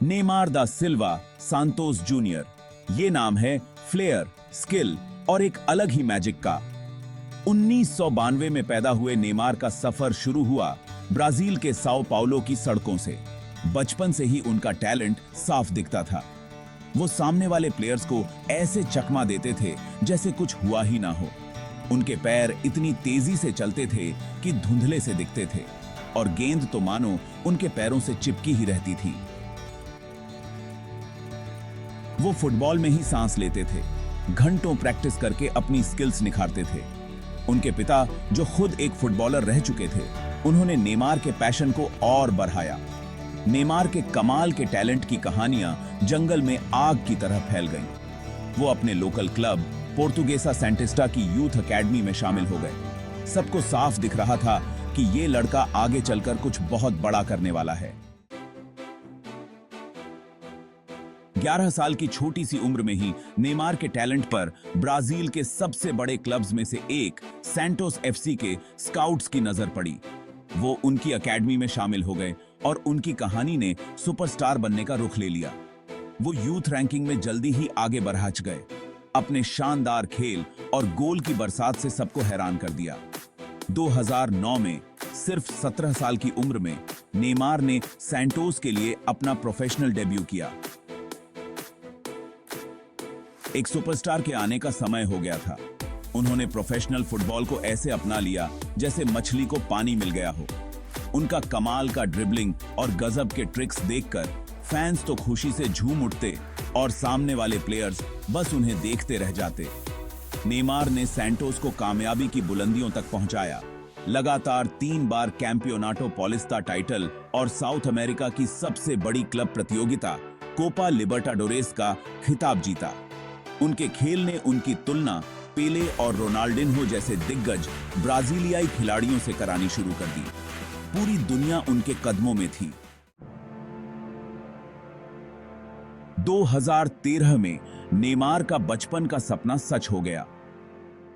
Neymar दा सिल्वा Santos junior, ये नाम है फ्लेयर, स्किल और एक अलग ही मैजिक का। 1992 में पैदा हुए नेमार का सफर शुरू हुआ ब्राजील के साओ पाउलो की सड़कों से। बचपन से ही उनका टैलेंट साफ दिखता था। वो सामने वाले प्लेयर्स को ऐसे चकमा देते थे जैसे कुछ हुआ ही ना हो। उनके पैर इतनी तेजी से चलते थे कि धुंधले से दिखते थे और गेंद तो मानो उनके पैरों से चिपकी ही रहती थी। वो फुटबॉल में ही सांस लेते थे, घंटों प्रैक्टिस करके अपनी स्किल्स निखारते थे। उनके पिता, जो खुद एक फुटबॉलर रह चुके थे, उन्होंने नेमार के पैशन को और बढ़ाया। नेमार के कमाल के टैलेंट की कहानियां जंगल में आग की तरह फैल गईं। वो अपने लोकल क्लब पोर्तुगेसा सेंटिस्टा की यूथ एकेडमी में शामिल हो गए। सबको साफ दिख रहा था कि ये लड़का आगे चलकर कुछ बहुत बड़ा करने वाला है। 11 साल की छोटी सी उम्र में ही नेमार के टैलेंट पर ब्राजील के सबसे बड़े क्लब्स में से एक सैंटोस एफसी के स्काउट्स की नजर पड़ी। वो उनकी एकेडमी में शामिल हो गए और उनकी कहानी ने सुपरस्टार बनने का रुख ले लिया। वो यूथ रैंकिंग में जल्दी ही आगे बढ़ गए। अपने शानदार खेल और गोल की बरसात से सबको हैरान कर दिया। 2009 में सिर्फ 17 साल की उम्र में नेमार ने सैंटोस के लिए अपना प्रोफेशनल डेब्यू किया। एक सुपरस्टार के आने का समय हो गया था। उन्होंने प्रोफेशनल फुटबॉल को ऐसे अपना लिया जैसे मछली को पानी मिल गया हो। उनका कमाल का ड्रिबलिंग और गजब के ट्रिक्स देखकर फैंस तो खुशी से झूम उठते और सामने वाले प्लेयर्स बस उन्हें देखते रह जाते। नेमार ने सैंटोस को कामयाबी की बुलंदियों तक पहुंचाया। लगातार 3 बार कैंपियोनाटो पॉलिस्ता टाइटल और साउथ अमेरिका की सबसे बड़ी क्लब प्रतियोगिता कोपा लिबर्टाडोरेस का खिताब जीता। उनके खेल ने उनकी तुलना पेले और रोनाल्डिन्हो जैसे दिग्गज ब्राजीलियाई खिलाड़ियों से करानी शुरू कर दी। पूरी दुनिया उनके कदमों में थी। 2013 में नेमार का बचपन का सपना सच हो गया।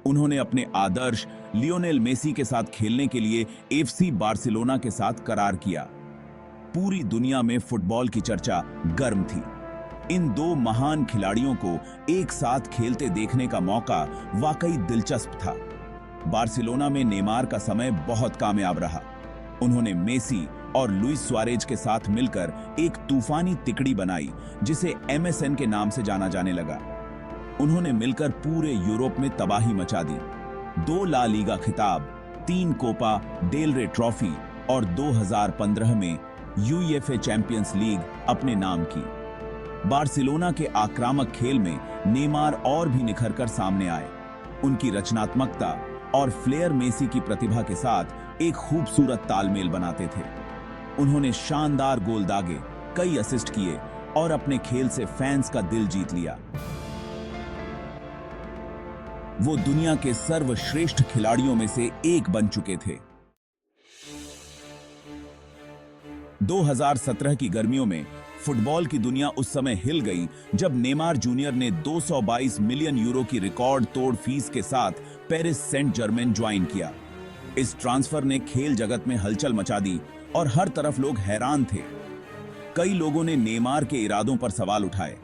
उन्होंने अपने आदर्श लियोनेल मेसी के साथ खेलने के लिए एफसी बार्सिलोना के साथ करार किया। पूरी दुनिया में फुटबॉल की चर्चा गर्म थी। इन दो महान खिलाड़ियों को एक साथ खेलते देखने का मौका वाकई दिलचस्प था। बार्सिलोना में नेमार का समय बहुत कामयाब रहा। उन्होंने मेसी और लुइस सुआरेज के साथ मिलकर एक तूफानी तिकड़ी बनाई जिसे MSN के नाम से जाना जाने लगा। उन्होंने मिलकर पूरे यूरोप में तबाही मचा दी। 2 ला लीगा खिताब, 3 कोपा डेल रे ट्रॉफी और 2015 में UEFA चैंपियंस लीग अपने नाम की। बार्सिलोना के आक्रामक खेल में नेमार और भी निखर कर सामने आए। उनकी रचनात्मकता और फ्लेयर मेसी की प्रतिभा के साथ एक खूबसूरत तालमेल बनाते थे। उन्होंने शानदार गोल दागे, कई असिस्ट किए और अपने खेल से फैंस का दिल जीत लिया। वो दुनिया के सर्वश्रेष्ठ खिलाड़ियों में से एक बन चुके थे। 2017 की गर्मियों में फुटबॉल की दुनिया उस समय हिल गई जब नेमार जूनियर ने 222 मिलियन यूरो की रिकॉर्ड तोड़ फीस के साथ पेरिस सेंट जर्मेन ज्वाइन किया। इस ट्रांसफर ने खेल जगत में हलचल मचा दी और हर तरफ लोग हैरान थे। कई लोगों ने नेमार के इरादों पर सवाल उठाए।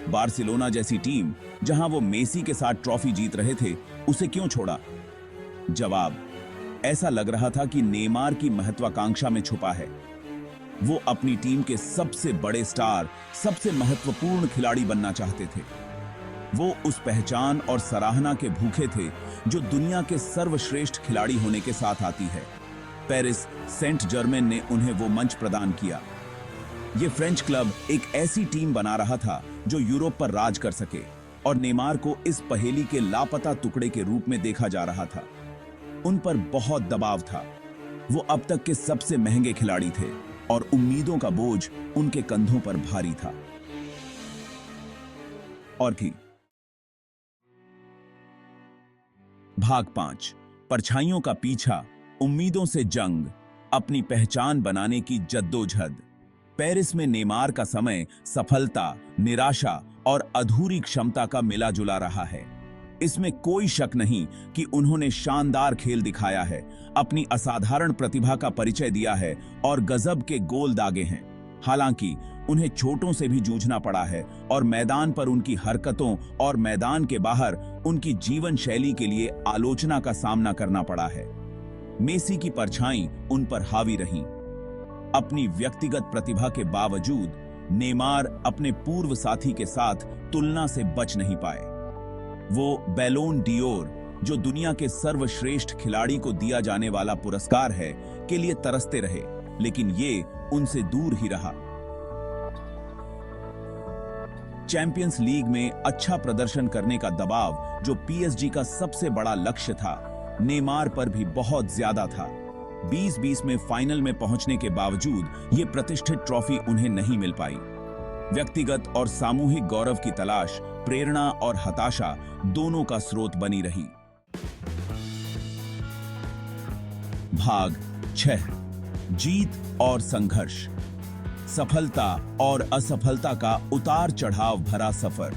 बार्सिलोना जैसी टीम, जहां वो मेसी के साथ ट्रॉफी जीत रहे थे, उसे क्यों छोड़ा? जवाब, ऐसा लग रहा था कि नेमार की महत्वाकांक्षा में छुपा है। वो अपनी टीम के सबसे बड़े स्टार, सबसे महत्वपूर्ण खिलाड़ी बनना चाहते थे। वो उस पहचान और सराहना के भूखे थे जो दुनिया के सर्वश्रेष्ठ खिलाड़ी होने के साथ आती है। पेरिस सेंट जर्मेन ने उन्हें वो मंच प्रदान किया। ये फ्रेंच क्लब एक ऐसी टीम बना रहा था जो यूरोप पर राज कर सके और नेमार को इस पहेली के लापता टुकड़े के रूप में देखा जा रहा था। उन पर बहुत दबाव था। वो अब तक के सबसे महंगे खिलाड़ी थे और उम्मीदों का बोझ उनके कंधों पर भारी था। और थी भाग 5, परछाइयों का पीछा, उम्मीदों से जंग, अपनी पहचान बनाने की जद्दोजहद। पेरिस में नेमार का समय सफलता, निराशा और अधूरी क्षमता का मिला जुला रहा है। इसमें कोई शक नहीं कि उन्होंने शानदार खेल दिखाया है, अपनी असाधारण प्रतिभा का परिचय दिया है और गजब के गोल दागे हैं। हालांकि उन्हें चोटों से भी जूझना पड़ा है और मैदान पर उनकी हरकतों और मैदान के बाहर उनकी जीवन शैली के लिए आलोचना का सामना करना पड़ा है। मेसी की परछाई उन पर हावी रही। अपनी व्यक्तिगत प्रतिभा के बावजूद नेमार अपने पूर्व साथी के साथ तुलना से बच नहीं पाए। वो बैलोन डियोर, जो दुनिया के सर्वश्रेष्ठ खिलाड़ी को दिया जाने वाला पुरस्कार है, के लिए तरसते रहे, लेकिन ये उनसे दूर ही रहा। चैंपियंस लीग में अच्छा प्रदर्शन करने का दबाव, जो पीएसजी का सबसे बड़ा लक्ष्य था, नेमार पर भी बहुत ज्यादा था। 2020 में फाइनल में पहुंचने के बावजूद ये प्रतिष्ठित ट्रॉफी उन्हें नहीं मिल पाई। व्यक्तिगत और सामूहिक गौरव की तलाश प्रेरणा और हताशा दोनों का स्रोत बनी रही। भाग 6, जीत और संघर्ष। सफलता और असफलता का उतार चढ़ाव भरा सफर।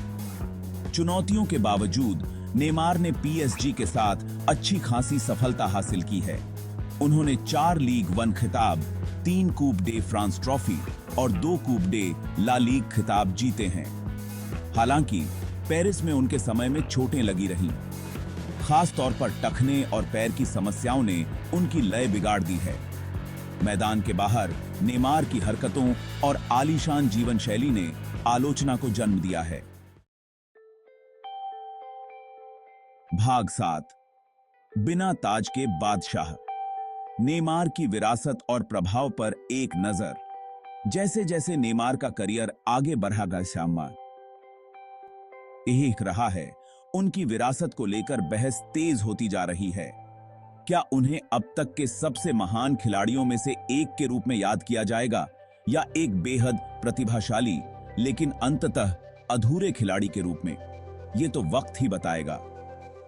चुनौतियों के बावजूद नेमार ने पीएसजी के साथ अच्छी खासी सफलता हासिल की है। उन्होंने 4 लीग 1 खिताब, 3 कूप डे फ्रांस ट्रॉफी और 2 कूप डे ला लीग खिताब जीते हैं। हालांकि पेरिस में उनके समय में चोटें लगी रहीं। खास तौर पर टखने और पैर की समस्याओं ने उनकी लय बिगाड़ दी है। मैदान के बाहर नेमार की हरकतों और आलीशान जीवन शैली ने आलोचना को जन्म दिया है। भाग 7, बिना ताज के बादशाह। नेमार की विरासत और प्रभाव पर एक नजर। जैसे जैसे नेमार का करियर आगे बढ़ा श्यामा यही रहा है, उनकी विरासत को लेकर बहस तेज होती जा रही है। क्या उन्हें अब तक के सबसे महान खिलाड़ियों में से एक के रूप में याद किया जाएगा, या एक बेहद प्रतिभाशाली लेकिन अंततः अधूरे खिलाड़ी के रूप में? ये तो वक्त ही बताएगा।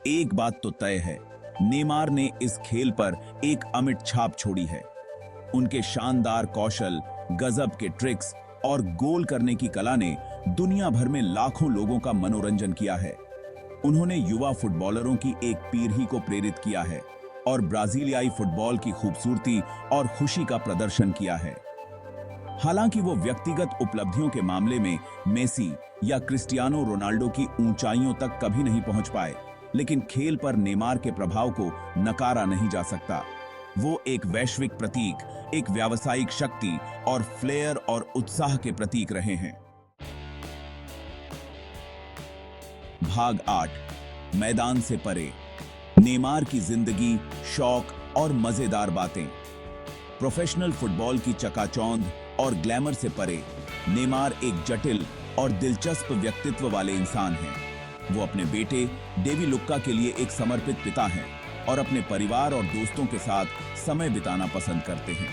एक बात तो तय है, नेमार ने इस खेल पर एक अमिट छाप छोड़ी है। उनके शानदार कौशल, गजब के ट्रिक्स और गोल करने की कला ने दुनिया भर में लाखों लोगों का मनोरंजन किया है। उन्होंने युवा फुटबॉलरों की एक पीढ़ी को प्रेरित किया है और ब्राजीलियाई फुटबॉल की खूबसूरती और खुशी का प्रदर्शन किया है। हालांकि वो व्यक्तिगत उपलब्धियों के मामले में मेसी या क्रिस्टियानो रोनाल्डो की ऊंचाइयों तक कभी नहीं पहुंच पाए, लेकिन खेल पर नेमार के प्रभाव को नकारा नहीं जा सकता। वो एक वैश्विक प्रतीक, एक व्यावसायिक शक्ति और फ्लेयर और उत्साह के प्रतीक रहे हैं। भाग 8, मैदान से परे। नेमार की जिंदगी, शौक और मजेदार बातें। प्रोफेशनल फुटबॉल की चकाचौंध और ग्लैमर से परे नेमार एक जटिल और दिलचस्प व्यक्तित्व वाले इंसान हैं। वो अपने बेटे डेवी लुक्का के लिए एक समर्पित पिता हैं और अपने परिवार और दोस्तों के साथ समय बिताना पसंद करते हैं।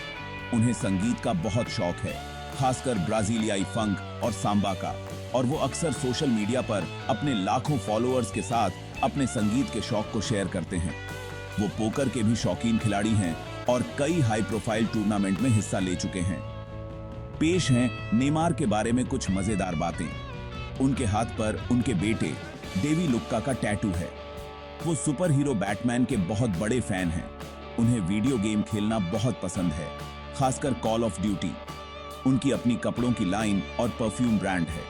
उन्हें संगीत का बहुत शौक है, खासकर ब्राजीलियाई फंक और सांबा का, और वो अक्सर सोशल मीडिया पर अपने लाखों फॉलोअर्स के साथ अपने संगीत के शौक को शेयर करते हैं। वो पोकर के भी शौकीन खिलाड़ी हैं और कई हाई प्रोफाइल टूर्नामेंट में हिस्सा ले चुके हैं। पेश हैं नेमार के बारे में कुछ मजेदार बातें। उनके हाथ पर उनके बेटे डेवी लुक्का का टैटू है। वो सुपर हीरो बैटमैन के बहुत बड़े फैन हैं। उन्हें वीडियो गेम खेलना बहुत पसंद है, खासकर कॉल ऑफ ड्यूटी। उनकी अपनी कपड़ों की लाइन और परफ्यूम ब्रांड है।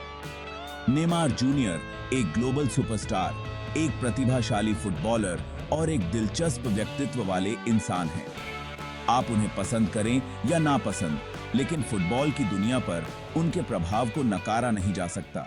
नेमार जूनियर एक ग्लोबल सुपरस्टार, एक प्रतिभाशाली फुटबॉलर और एक दिलचस्प व्यक्तित्व वाले इंसान हैं। आप उन्हें पसंद करें या ना पसंद, लेकिन फुटबॉल की दुनिया पर उनके प्रभाव को नकारा नहीं जा सकता।